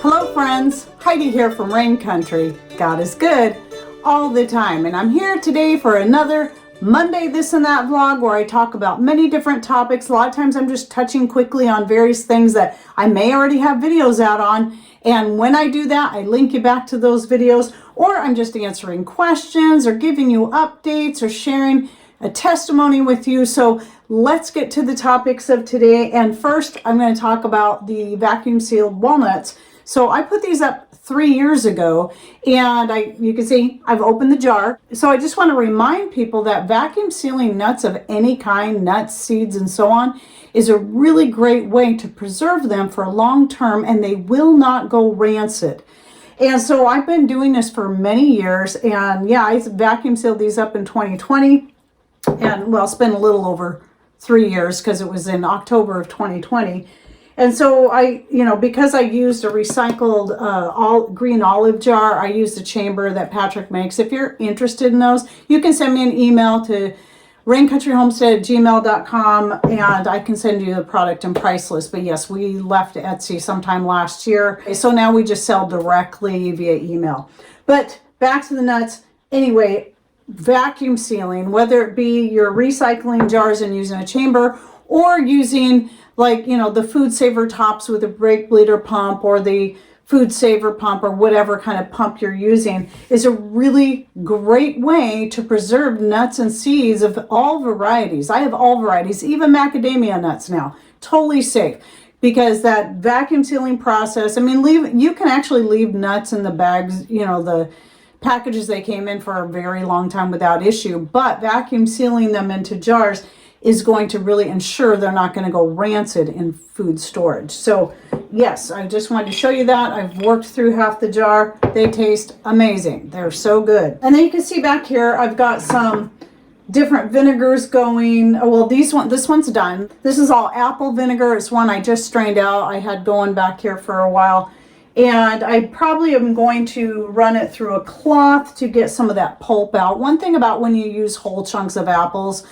Hello friends, Heidi here from Rain Country. God is good all the time, and I'm here today for another Monday This and That vlog where I talk about many different topics. A lot of times I'm just touching quickly on various things that I may already have videos out on, and when I do that I link you back to those videos, or I'm just answering questions or giving you updates or sharing a testimony with you. So let's get to the topics of today, and first I'm going to talk about the vacuum sealed walnuts. So I put these up 3 years ago, and you can see I've opened the jar. So I just want to remind people that vacuum sealing nuts of any kind, nuts, seeds, and so on, is a really great way to preserve them for long term, and they will not go rancid. And so I've been doing this for many years, and yeah, I vacuum sealed these up in 2020, and well, it's been a little over 3 years because it was in October of 2020. And so because I used a recycled green olive jar, I used a chamber that Patrick makes. If you're interested in those, you can send me an email to raincountryhomestead@gmail.com, and I can send you the product and price list. But yes, we left Etsy sometime last year. So now we just sell directly via email. But back to the nuts. Anyway, vacuum sealing, whether it be your recycling jars and using a chamber, or using the food saver tops with a brake bleeder pump, or the food saver pump, or whatever kind of pump you're using, is a really great way to preserve nuts and seeds of all varieties. I have all varieties, even macadamia nuts now, totally safe, because that vacuum sealing process, you can actually leave nuts in the bags, the packages they came in for a very long time without issue, but vacuum sealing them into jars is going to really ensure they're not going to go rancid in food storage. So yes, I just wanted to show you that. I've worked through half the jar. They taste amazing. They're so good. And then you can see back here, I've got some different vinegars going. Oh, well, this one's done. This is all apple vinegar. It's one I just strained out. I had going back here for a while. And I probably am going to run it through a cloth to get some of that pulp out. One thing about when you use whole chunks of apples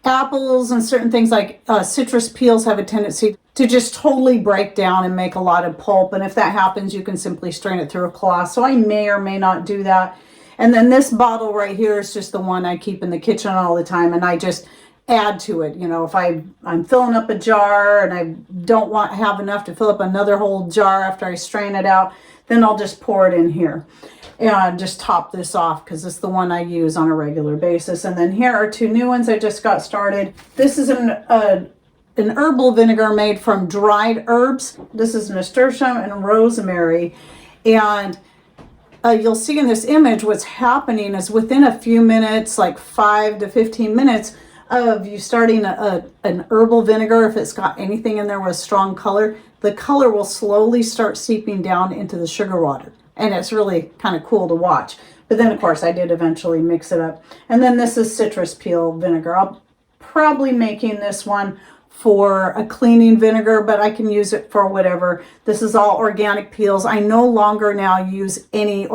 and certain things like citrus peels have a tendency to just totally break down and make a lot of pulp. And if that happens, you can simply strain it through a cloth. So I may or may not do that. And then this bottle right here is just the one I keep in the kitchen all the time. And I just add to it. If I'm filling up a jar and I don't have enough to fill up another whole jar after I strain it out, then I'll just pour it in here and just top this off, because it's the one I use on a regular basis. And then here are 2 new ones I just got started. This is an herbal vinegar made from dried herbs. This is nasturtium and rosemary. And you'll see in this image what's happening is within a few minutes, like 5 to 15 minutes of you starting an herbal vinegar, if it's got anything in there with strong color, the color will slowly start seeping down into the sugar water. And it's really kind of cool to watch. But then, of course, I did eventually mix it up. And then this is citrus peel vinegar. I'll probably making this one for a cleaning vinegar, but I can use it for whatever. This is all organic peels. I no longer now use any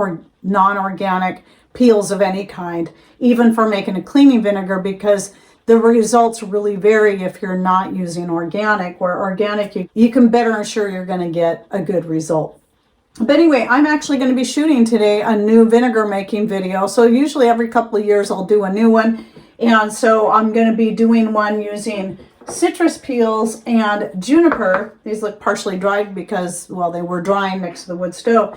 non-organic peels of any kind, even for making a cleaning vinegar, because the results really vary if you're not using organic. Where organic, you can better ensure you're going to get a good result. But anyway, I'm actually going to be shooting today a new vinegar making video. So usually every couple of years I'll do a new one. And so I'm going to be doing one using citrus peels and juniper. These look partially dried because, well, they were drying next to the wood stove.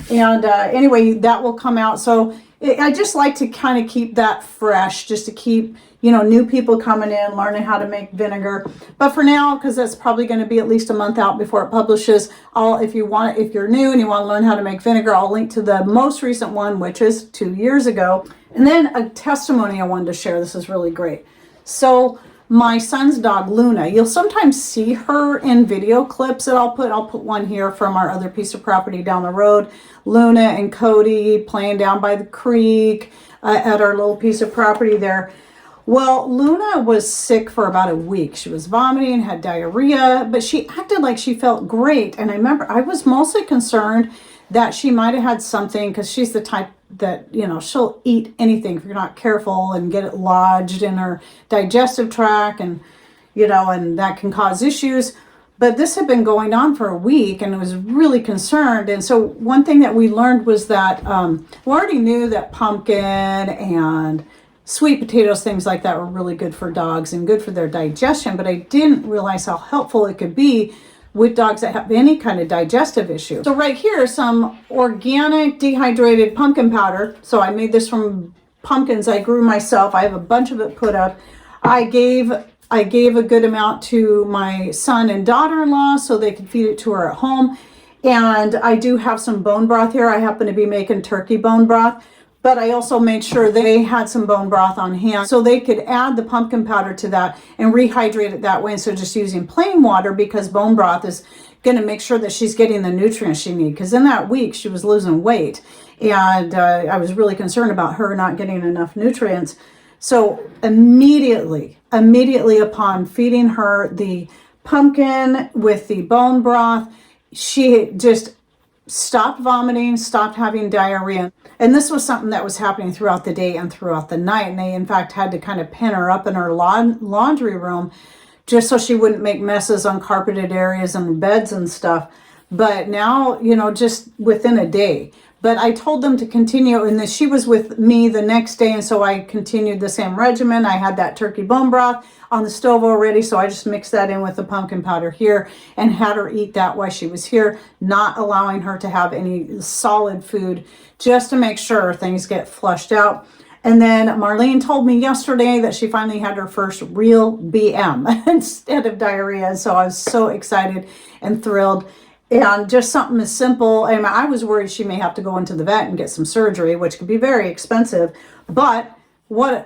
And anyway, that will come out. So I just like to kind of keep that fresh, just to keep new people coming in, learning how to make vinegar. But for now, because that's probably going to be at least a month out before it publishes, if you're new and you want to learn how to make vinegar, I'll link to the most recent one, which is 2 years ago. And then a testimony I wanted to share. This is really great. So my son's dog, Luna, you'll sometimes see her in video clips that I'll put one here from our other piece of property down the road. Luna and Cody playing down by the creek at our little piece of property there. Well, Luna was sick for about a week. She was vomiting, had diarrhea, but she acted like she felt great. And I remember I was mostly concerned that she might have had something, because she's the type that, she'll eat anything if you're not careful and get it lodged in her digestive tract, and, and that can cause issues. But this had been going on for a week and I was really concerned. And so one thing that we learned was that we already knew that pumpkin and sweet potatoes, things like that, were really good for dogs and good for their digestion. But I didn't realize how helpful it could be with dogs that have any kind of digestive issue. So right here is some organic dehydrated pumpkin powder. So I made this from pumpkins I grew myself. I have a bunch of it put up. I gave a good amount to my son and daughter-in-law so they could feed it to her at home. And I do have some bone broth here. I happen to be making turkey bone broth, but I also made sure they had some bone broth on hand so they could add the pumpkin powder to that and rehydrate it that way instead of just using plain water, because bone broth is going to make sure that she's getting the nutrients she needs. Because in that week, she was losing weight. And I was really concerned about her not getting enough nutrients. So immediately upon feeding her the pumpkin with the bone broth, she just stopped vomiting, stopped having diarrhea. And this was something that was happening throughout the day and throughout the night. And they, in fact, had to kind of pin her up in her laundry room just so she wouldn't make messes on carpeted areas and beds and stuff. But now, just within a day. But I told them to continue, and she was with me the next day, and so I continued the same regimen. I had that turkey bone broth on the stove already, so I just mixed that in with the pumpkin powder here and had her eat that while she was here, not allowing her to have any solid food, just to make sure things get flushed out. And then Marlene told me yesterday that she finally had her first real BM instead of diarrhea, and so I was so excited and thrilled. And just something as simple, I was worried she may have to go into the vet and get some surgery, which could be very expensive, but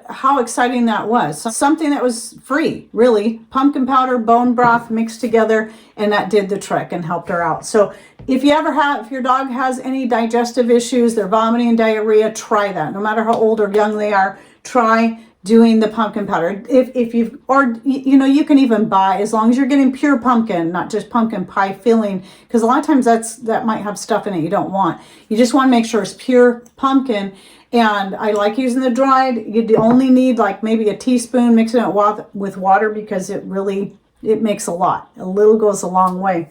how exciting that was. Something that was free, really. Pumpkin powder, bone broth mixed together, and that did the trick and helped her out. So if your dog has any digestive issues, they're vomiting and diarrhea, try that. No matter how old or young they are, try doing the pumpkin powder. You can even buy, as long as you're getting pure pumpkin, not just pumpkin pie filling, because a lot of times that might have stuff in it you don't want. You just want to make sure it's pure pumpkin. And I like using the dried. You only need like maybe a teaspoon, mixing it with water, because it makes a lot. A little goes a long way.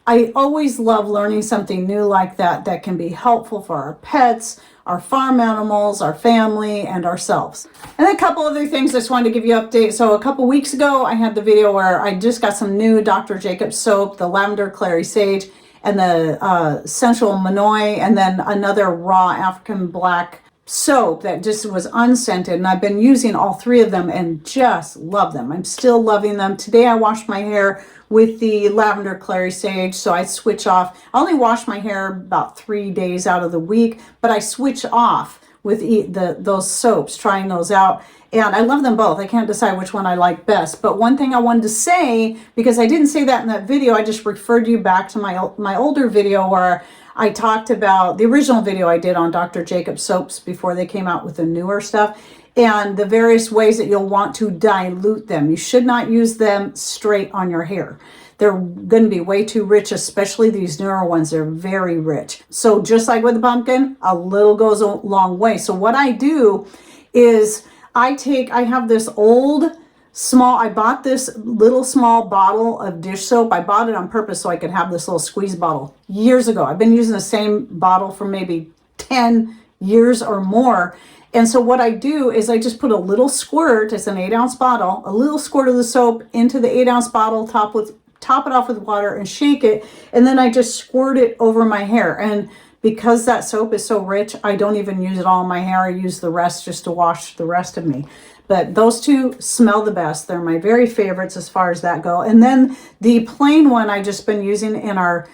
I always love learning something new like that can be helpful for our pets, our farm animals, our family, and ourselves. And a couple other things I just wanted to give you an update. So a couple weeks ago, I had the video where I just got some new Dr. Jacobs soap, the Lavender Clary Sage, and the Sensual Manoi, and then another raw African black soap that just was unscented. And I've been using all three of them and just love them. I'm still loving them. Today I washed my hair with the Lavender Clary Sage, so I switch off. I only wash my hair about 3 days out of the week, but I switch off with those soaps, trying those out. And I love them both. I can't decide which one I like best. But one thing I wanted to say, because I didn't say that in that video, I just referred you back to my older video where I talked about the original video I did on Dr. Jacobs soaps before they came out with the newer stuff, and the various ways that you'll want to dilute them. You should not use them straight on your hair. They're going to be way too rich, especially these newer ones. They're very rich. So just like with the pumpkin, a little goes a long way. So what I do is I have this I bought this little small bottle of dish soap. I bought it on purpose so I could have this little squeeze bottle years ago. I've been using the same bottle for maybe 10 years or more. And so what I do is I just put a little squirt, it's an 8-ounce bottle, a little squirt of the soap into the 8-ounce bottle, top it off with water and shake it. And then I just squirt it over my hair. And because that soap is so rich, I don't even use it all in my hair. I use the rest just to wash the rest of me. But those two smell the best. They're my very favorites as far as that go. And then the plain one I just been using in our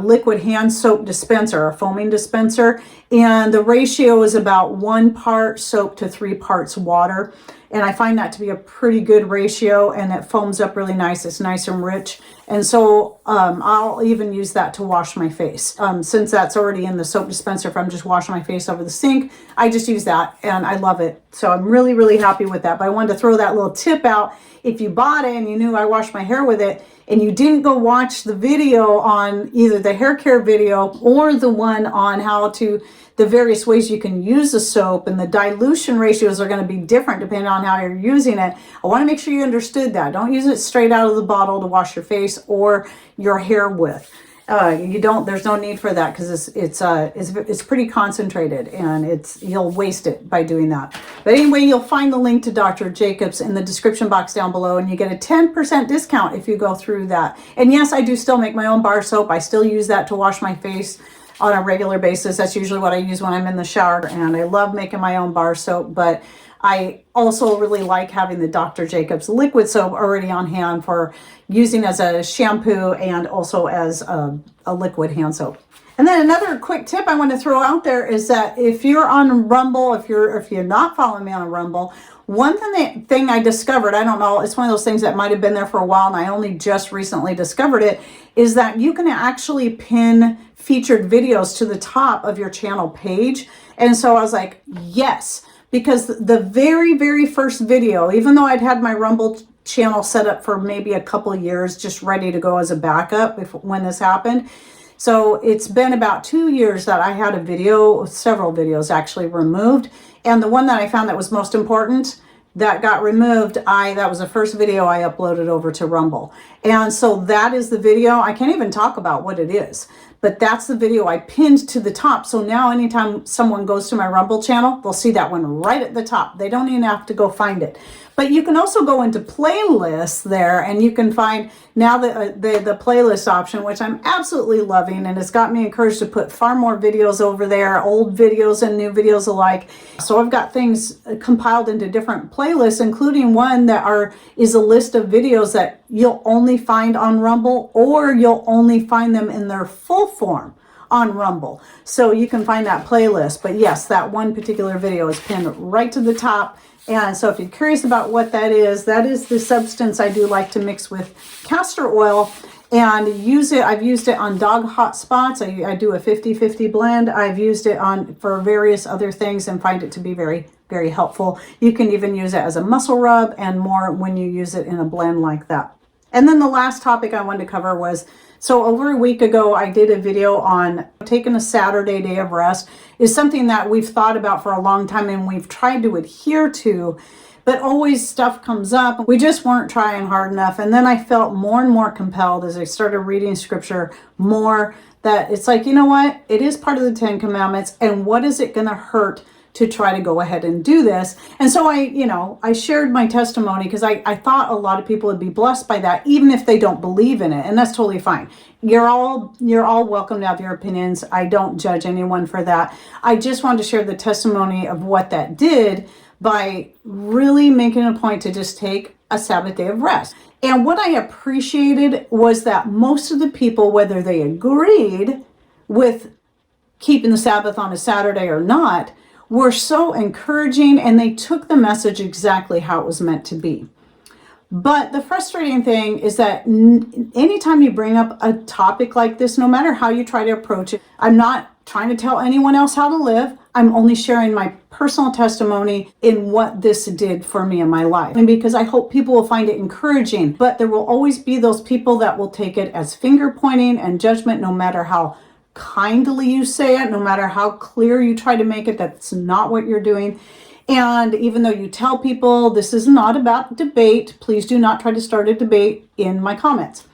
liquid hand soap dispenser, our foaming dispenser. And the ratio is about 1 part soap to 3 parts water. And I find that to be a pretty good ratio, and it foams up really nice. It's nice and rich. And so I'll even use that to wash my face. Since that's already in the soap dispenser, if I'm just washing my face over the sink, I just use that and I love it. So I'm really, really happy with that. But I wanted to throw that little tip out. If you bought it and you knew I washed my hair with it, and you didn't go watch the video on either the hair care video or the one on the various ways you can use the soap, and the dilution ratios are going to be different depending on how you're using it. I want to make sure you understood that. Don't use it straight out of the bottle to wash your face or your hair with. There's no need for that, because it's pretty concentrated, and you'll waste it by doing that. But anyway, you'll find the link to Dr. Jacobs in the description box down below, and you get a 10% discount if you go through that. And yes, I do still make my own bar soap. I still use that to wash my face on a regular basis. That's usually what I use when I'm in the shower, and I love making my own bar soap, but I also really like having the Dr. Jacobs liquid soap already on hand for using as a shampoo and also as a liquid hand soap. And then another quick tip I want to throw out there is that if you're on Rumble, if you're not following me on Rumble, one thing I discovered, I don't know, it's one of those things that might have been there for a while and I only just recently discovered it, is that you can actually pin featured videos to the top of your channel page. And so I was like, yes. Because the very, very first video, even though I'd had my Rumble channel set up for maybe a couple of years, just ready to go as a backup when this happened. So it's been about 2 years that I had several videos actually removed. And the one that I found that was most important that got removed, that was the first video I uploaded over to Rumble. And so that is the video. I can't even talk about what it is, but that's the video I pinned to the top. So now anytime someone goes to my Rumble channel, they'll see that one right at the top. They don't even have to go find it. But you can also go into playlists there, and you can find now the playlist option, which I'm absolutely loving, and it's got me encouraged to put far more videos over there, old videos and new videos alike. So I've got things compiled into different playlists, including one that is a list of videos that you'll only find on Rumble, or you'll only find them in their full form on Rumble. So you can find that playlist. But yes, that one particular video is pinned right to the top. And so if you're curious about what that is the substance I do like to mix with castor oil and use it. I've used it on dog hot spots. I do a 50-50 blend. I've used it for various other things and find it to be very, very helpful. You can even use it as a muscle rub and more when you use it in a blend like that. And then the last topic I wanted to cover was, so over a week ago, I did a video on taking a Saturday day of rest. Is something that we've thought about for a long time and we've tried to adhere to, but always stuff comes up. We just weren't trying hard enough. And then I felt more and more compelled as I started reading scripture more that it's like, you know what? It is part of the 10 Commandments. And what is it going to hurt to try to go ahead and do this? And so I shared my testimony because I thought a lot of people would be blessed by that, even if they don't believe in it. And that's totally fine. You're all welcome to have your opinions. I don't judge anyone for that. I just wanted to share the testimony of what that did by really making a point to just take a Sabbath day of rest. And what I appreciated was that most of the people, whether they agreed with keeping the Sabbath on a Saturday or not, were so encouraging, and they took the message exactly how it was meant to be. But the frustrating thing is that anytime you bring up a topic like this, no matter how you try to approach it, I'm not trying to tell anyone else how to live. I'm only sharing my personal testimony in what this did for me in my life. And because I hope people will find it encouraging, but there will always be those people that will take it as finger pointing and judgment, no matter how kindly you say it, no matter how clear you try to make it, that's not what you're doing. And even though you tell people this is not about debate, please do not try to start a debate in my comments.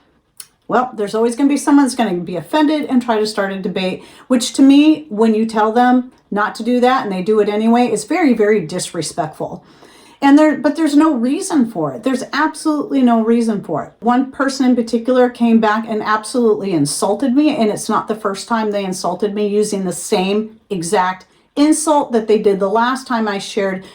Well, there's always going to be someone that's going to be offended and try to start a debate, which to me, when you tell them not to do that and they do it anyway, is very, very disrespectful. But there's no reason for it. There's absolutely no reason for it. One person in particular came back and absolutely insulted me, and it's not the first time they insulted me using the same exact insult that they did the last time I shared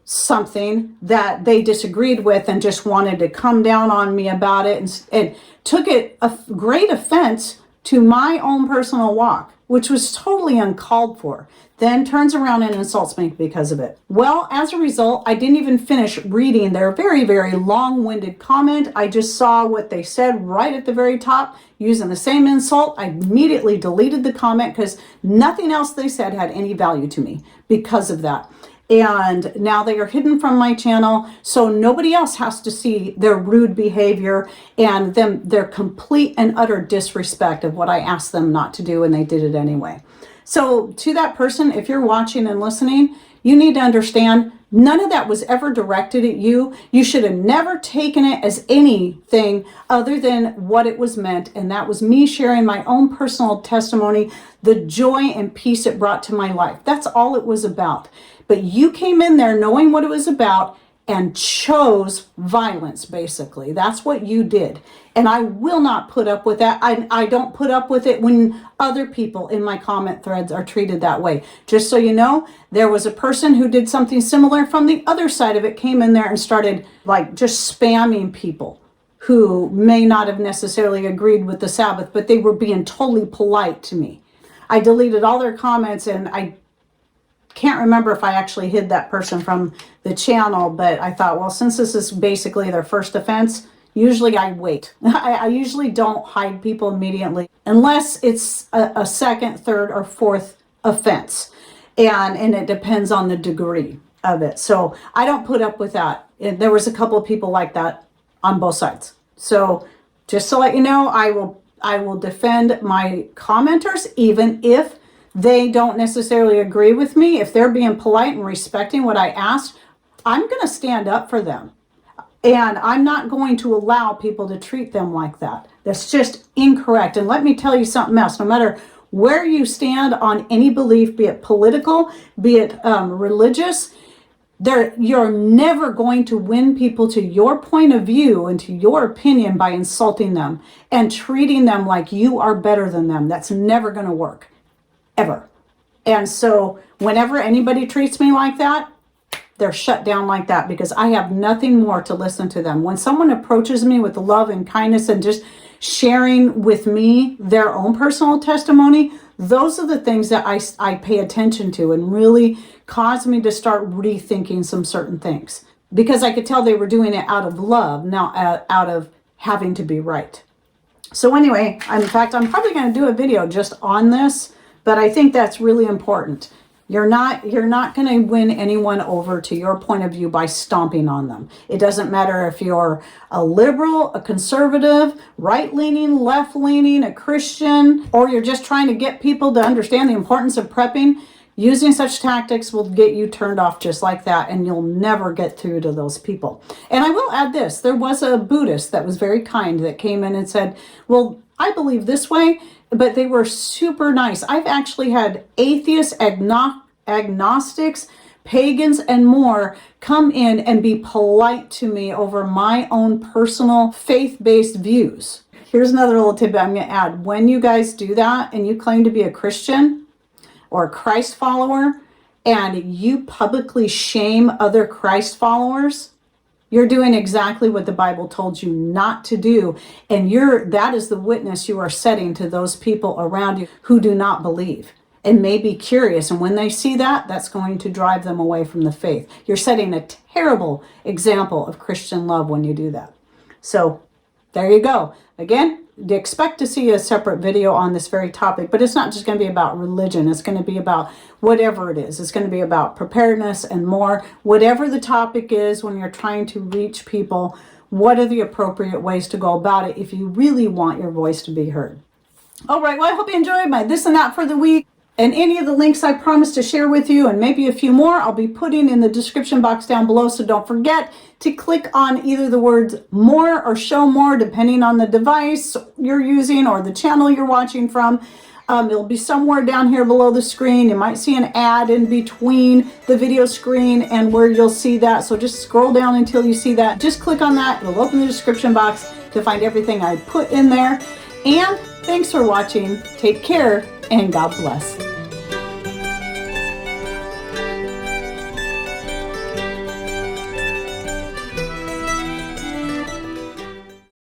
something that they disagreed with and just wanted to come down on me about it and took it a great offense to my own personal walk, which was totally uncalled for. Then turns around and insults me because of it. Well, as a result, I didn't even finish reading their very, very long-winded comment. I just saw what they said right at the very top using the same insult. I immediately deleted the comment because nothing else they said had any value to me because of that. And now they are hidden from my channel, so nobody else has to see their rude behavior and their complete and utter disrespect of what I asked them not to do, and they did it anyway. So to that person, if you're watching and listening, you need to understand none of that was ever directed at you. You should have never taken it as anything other than what it was meant. And that was me sharing my own personal testimony, the joy and peace it brought to my life. That's all it was about. But you came in there knowing what it was about and chose violence, basically. That's what you did. And I will not put up with that. I don't put up with it when other people in my comment threads are treated that way. Just so you know, there was a person who did something similar from the other side of it, came in there and started like just spamming people who may not have necessarily agreed with the Sabbath, but they were being totally polite to me. I deleted all their comments, and I can't remember if I actually hid that person from the channel, but I thought, well, since this is basically their first offense, usually I wait. I usually don't hide people immediately unless it's a second, third, or fourth offense. And it depends on the degree of it. So I don't put up with that. There was a couple of people like that on both sides. So just to let you know, I will defend my commenters, even if they don't necessarily agree with me. If they're being polite and respecting what I asked, I'm going to stand up for them. And I'm not going to allow people to treat them like that. That's just incorrect. And let me tell you something else. No matter where you stand on any belief, be it political, be it religious, you're never going to win people to your point of view and to your opinion by insulting them and treating them like you are better than them. That's never going to work. Ever. And so whenever anybody treats me like that, they're shut down like that, because I have nothing more to listen to them. When someone approaches me with love and kindness and just sharing with me their own personal testimony, those are the things that I pay attention to and really cause me to start rethinking some certain things, because I could tell they were doing it out of love, not out of having to be right. So anyway, in fact, I'm probably going to do a video just on this. But I think that's really important. You're not going to win anyone over to your point of view by stomping on them. It doesn't matter if you're a liberal, a conservative, right-leaning, left-leaning, a Christian, or you're just trying to get people to understand the importance of prepping. Using such tactics will get you turned off just like that, and you'll never get through to those people. And I will add this. There was a Buddhist that was very kind that came in and said, well, I believe this way, but they were super nice. I've actually had atheists, agnostics, pagans, and more come in and be polite to me over my own personal faith-based views. Here's another little tidbit I'm going to add. When you guys do that and you claim to be a Christian or a Christ follower and you publicly shame other Christ followers, you're doing exactly what the Bible told you not to do. And that is the witness you are setting to those people around you who do not believe and may be curious. And when they see that, that's going to drive them away from the faith. You're setting a terrible example of Christian love when you do that. So there you go. Again, expect to see a separate video on this very topic, but it's not just going to be about religion. It's going to be about whatever it is. It's going to be about preparedness and more. Whatever the topic is, when you're trying to reach people, what are the appropriate ways to go about it if you really want your voice to be heard? All right, well, I hope you enjoyed my this and that for the week. And any of the links I promised to share with you, and maybe a few more, I'll be putting in the description box down below. So don't forget to click on either the words more or show more, depending on the device you're using or the channel you're watching from. It'll be somewhere down here below the screen. You might see an ad in between the video screen and where you'll see that. So just scroll down until you see that. Just click on that. It'll open the description box to find everything I put in there. And thanks for watching. Take care and God bless.